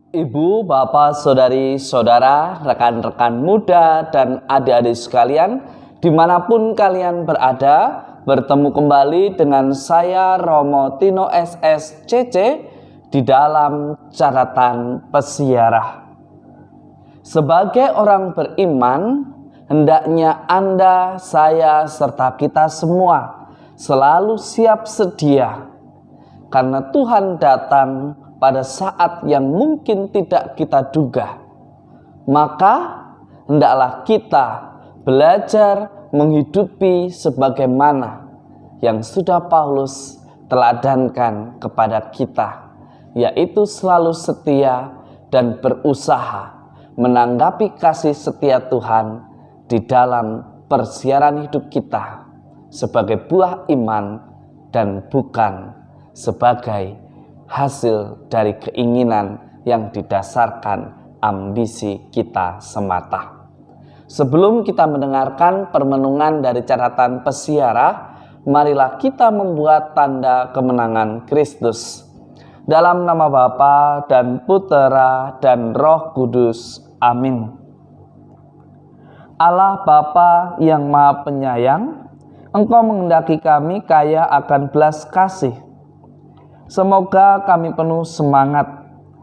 Ibu, bapak, saudari, saudara, rekan-rekan muda, dan adik-adik sekalian, dimanapun kalian berada, bertemu kembali dengan saya Romo Tino SSCC di dalam catatan pesiarah. Sebagai orang beriman, hendaknya Anda, saya, serta kita semua selalu siap sedia, karena Tuhan datang pada saat yang mungkin tidak kita duga. Maka hendaklah kita belajar menghidupi sebagaimana yang sudah Paulus teladankan kepada kita, yaitu selalu setia dan berusaha menanggapi kasih setia Tuhan di dalam persiaran hidup kita sebagai buah iman dan bukan sebagai hasil dari keinginan yang didasarkan ambisi kita semata. Sebelum kita mendengarkan permenungan dari catatan pesiarah, marilah kita membuat tanda kemenangan Kristus. Dalam nama Bapa dan Putera dan Roh Kudus. Amin. Allah Bapa yang Maha Penyayang, Engkau menghendaki kami kaya akan belas kasih. Semoga kami penuh semangat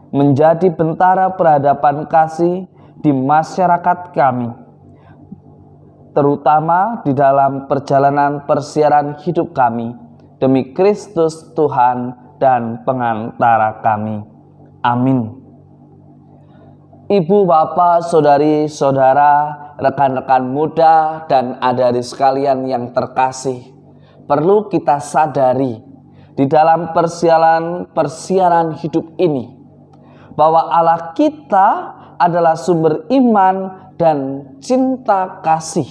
menjadi bentara peradaban kasih di masyarakat kami, terutama di dalam perjalanan persiaran hidup kami, demi Kristus Tuhan dan pengantara kami. Amin. Ibu, bapak, saudari, saudara, rekan-rekan muda, dan adik-adik sekalian yang terkasih, perlu kita sadari di dalam persiaran hidup ini bahwa Allah kita adalah sumber iman dan cinta kasih.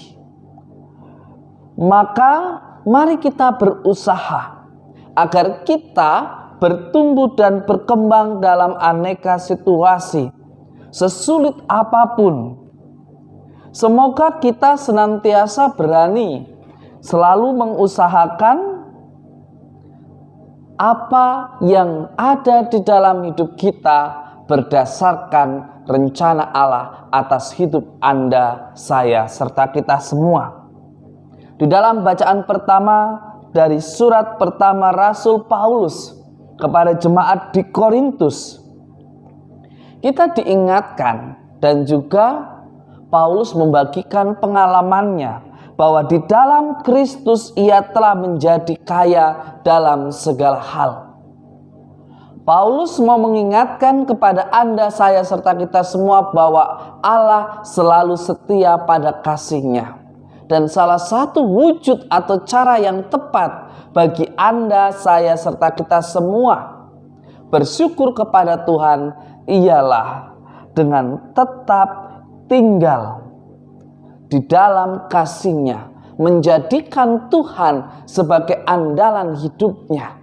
Maka mari kita berusaha agar kita bertumbuh dan berkembang dalam aneka situasi, sesulit apapun. Semoga kita senantiasa berani selalu mengusahakan apa yang ada di dalam hidup kita berdasarkan rencana Allah atas hidup Anda, saya, serta kita semua. Di dalam bacaan pertama dari surat pertama Rasul Paulus kepada jemaat di Korintus, kita diingatkan dan juga Paulus membagikan pengalamannya bahwa di dalam Kristus ia telah menjadi kaya dalam segala hal. Paulus mau mengingatkan kepada Anda, saya, serta kita semua bahwa Allah selalu setia pada kasih-Nya. Dan salah satu wujud atau cara yang tepat bagi Anda, saya, serta kita semua bersyukur kepada Tuhan ialah dengan tetap tinggal di dalam kasih-Nya, menjadikan Tuhan sebagai andalan hidupnya,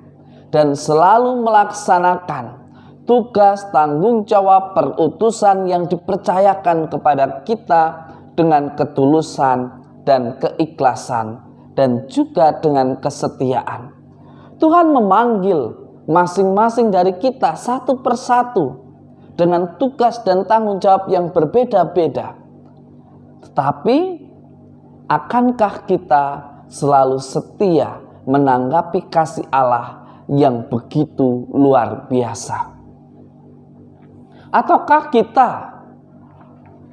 dan selalu melaksanakan tugas tanggung jawab perutusan yang dipercayakan kepada kita dengan ketulusan dan keikhlasan, dan juga dengan kesetiaan. Tuhan memanggil masing-masing dari kita satu persatu dengan tugas dan tanggung jawab yang berbeda-beda. Tetapi akankah kita selalu setia menanggapi kasih Allah yang begitu luar biasa? Ataukah kita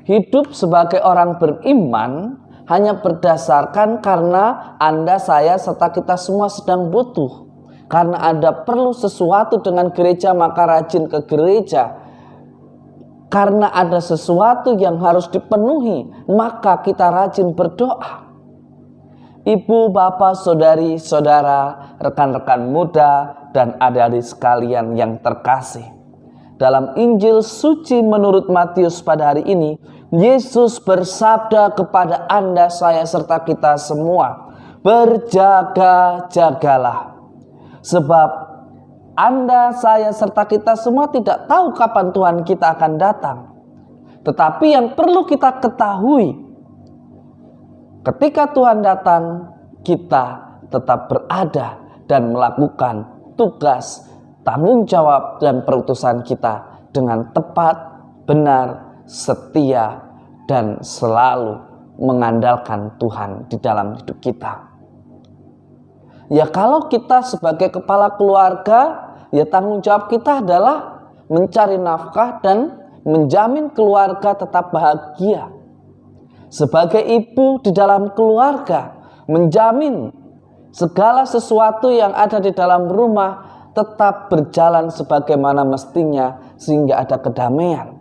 hidup sebagai orang beriman hanya berdasarkan karena Anda, saya, serta kita semua sedang butuh, karena ada perlu sesuatu dengan gereja maka rajin ke gereja, karena ada sesuatu yang harus dipenuhi maka kita rajin berdoa? Ibu, bapak, saudari, saudara, rekan-rekan muda, dan adik-adik sekalian yang terkasih, dalam Injil suci menurut Matius pada hari ini, Yesus bersabda kepada Anda, saya, serta kita semua, berjaga-jagalah, sebab Anda, saya, serta kita semua tidak tahu kapan Tuhan kita akan datang. Tetapi yang perlu kita ketahui, ketika Tuhan datang, kita tetap berada dan melakukan tugas, tanggung jawab, dan perutusan kita dengan tepat, benar, setia, dan selalu mengandalkan Tuhan di dalam hidup kita. Ya kalau kita sebagai kepala keluarga, ya tanggung jawab kita adalah mencari nafkah dan menjamin keluarga tetap bahagia. Sebagai ibu di dalam keluarga, menjamin segala sesuatu yang ada di dalam rumah tetap berjalan sebagaimana mestinya sehingga ada kedamaian.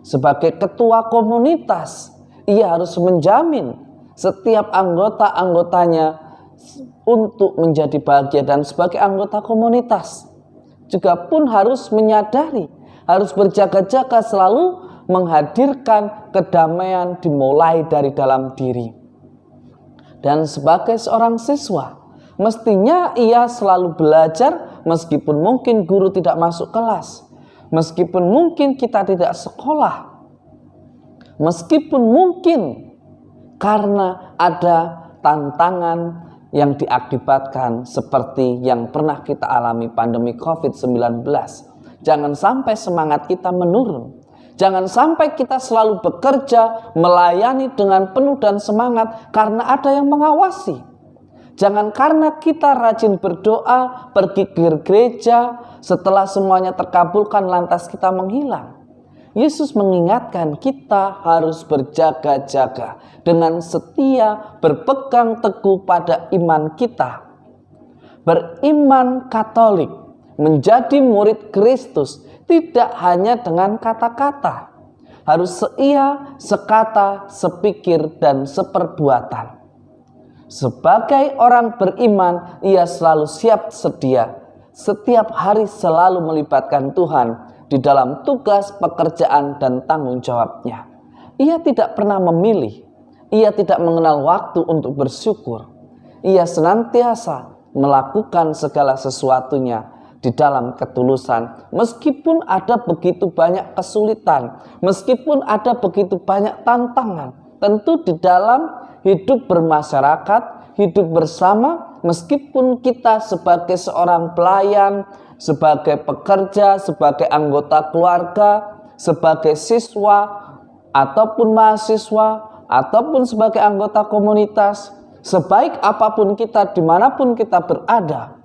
Sebagai ketua komunitas, ia harus menjamin setiap anggota-anggotanya untuk menjadi bahagia, dan sebagai anggota komunitas juga pun harus menyadari, harus berjaga-jaga selalu menghadirkan kedamaian dimulai dari dalam diri. Dan sebagai seorang siswa, mestinya ia selalu belajar meskipun mungkin guru tidak masuk kelas, meskipun mungkin kita tidak sekolah, meskipun mungkin karena ada tantangan yang diakibatkan seperti yang pernah kita alami pandemi COVID-19. Jangan sampai semangat kita menurun. Jangan sampai kita selalu bekerja, melayani dengan penuh dan semangat karena ada yang mengawasi. Jangan karena kita rajin berdoa, pergi ke gereja, setelah semuanya terkabulkan lantas kita menghilang. Yesus mengingatkan kita harus berjaga-jaga dengan setia berpegang teguh pada iman kita. Beriman Katolik, menjadi murid Kristus tidak hanya dengan kata-kata. Harus seia, sekata, sepikir, dan seperbuatan. Sebagai orang beriman, ia selalu siap sedia. Setiap hari selalu melibatkan Tuhan di dalam tugas, pekerjaan, dan tanggung jawabnya. Ia tidak pernah memilih. Ia tidak mengenal waktu untuk bersyukur. Ia senantiasa melakukan segala sesuatunya di dalam ketulusan. Meskipun ada begitu banyak kesulitan, meskipun ada begitu banyak tantangan, tentu di dalam hidup bermasyarakat, hidup bersama, meskipun kita sebagai seorang pelayan, sebagai pekerja, sebagai anggota keluarga, sebagai siswa, ataupun mahasiswa, ataupun sebagai anggota komunitas, sebaik apapun kita, dimanapun kita berada,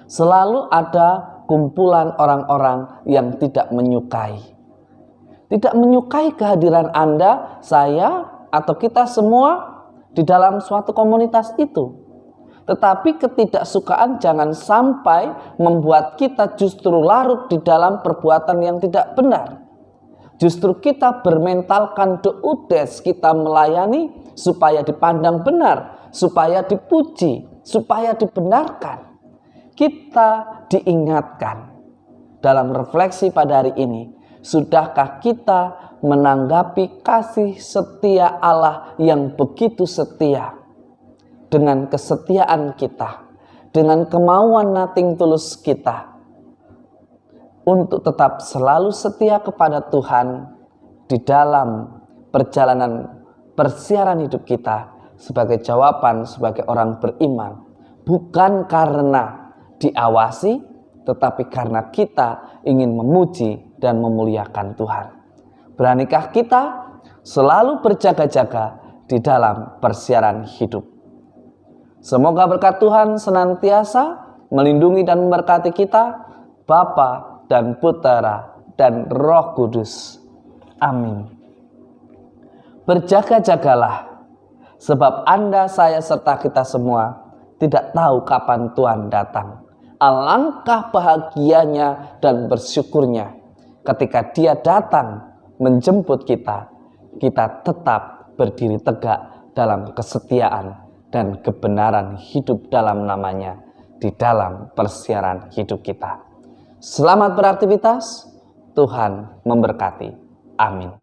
selalu ada kumpulan orang-orang yang tidak menyukai. Tidak menyukai kehadiran Anda, saya, atau kita semua di dalam suatu komunitas itu. Tetapi ketidaksukaan jangan sampai membuat kita justru larut di dalam perbuatan yang tidak benar. Justru kita bermentalkan deudes, kita melayani supaya dipandang benar, supaya dipuji, supaya dibenarkan. Kita diingatkan dalam refleksi pada hari ini, sudahkah kita menanggapi kasih setia Allah yang begitu setia? Dengan kesetiaan kita, dengan kemauan nating tulus kita untuk tetap selalu setia kepada Tuhan di dalam perjalanan persiaran hidup kita sebagai jawaban sebagai orang beriman, bukan karena diawasi, tetapi karena kita ingin memuji dan memuliakan Tuhan. Beranikah kita selalu berjaga-jaga di dalam persiaran hidup? Semoga berkat Tuhan senantiasa melindungi dan memberkati kita, Bapa dan Putera dan Roh Kudus. Amin. Berjaga-jagalah, sebab Anda, saya, serta kita semua tidak tahu kapan Tuhan datang. Alangkah bahagianya dan bersyukurnya ketika Dia datang menjemput kita, kita tetap berdiri tegak dalam kesetiaan dan kebenaran hidup dalam namanya di dalam persiaran hidup kita. Selamat beraktivitas, Tuhan memberkati. Amin.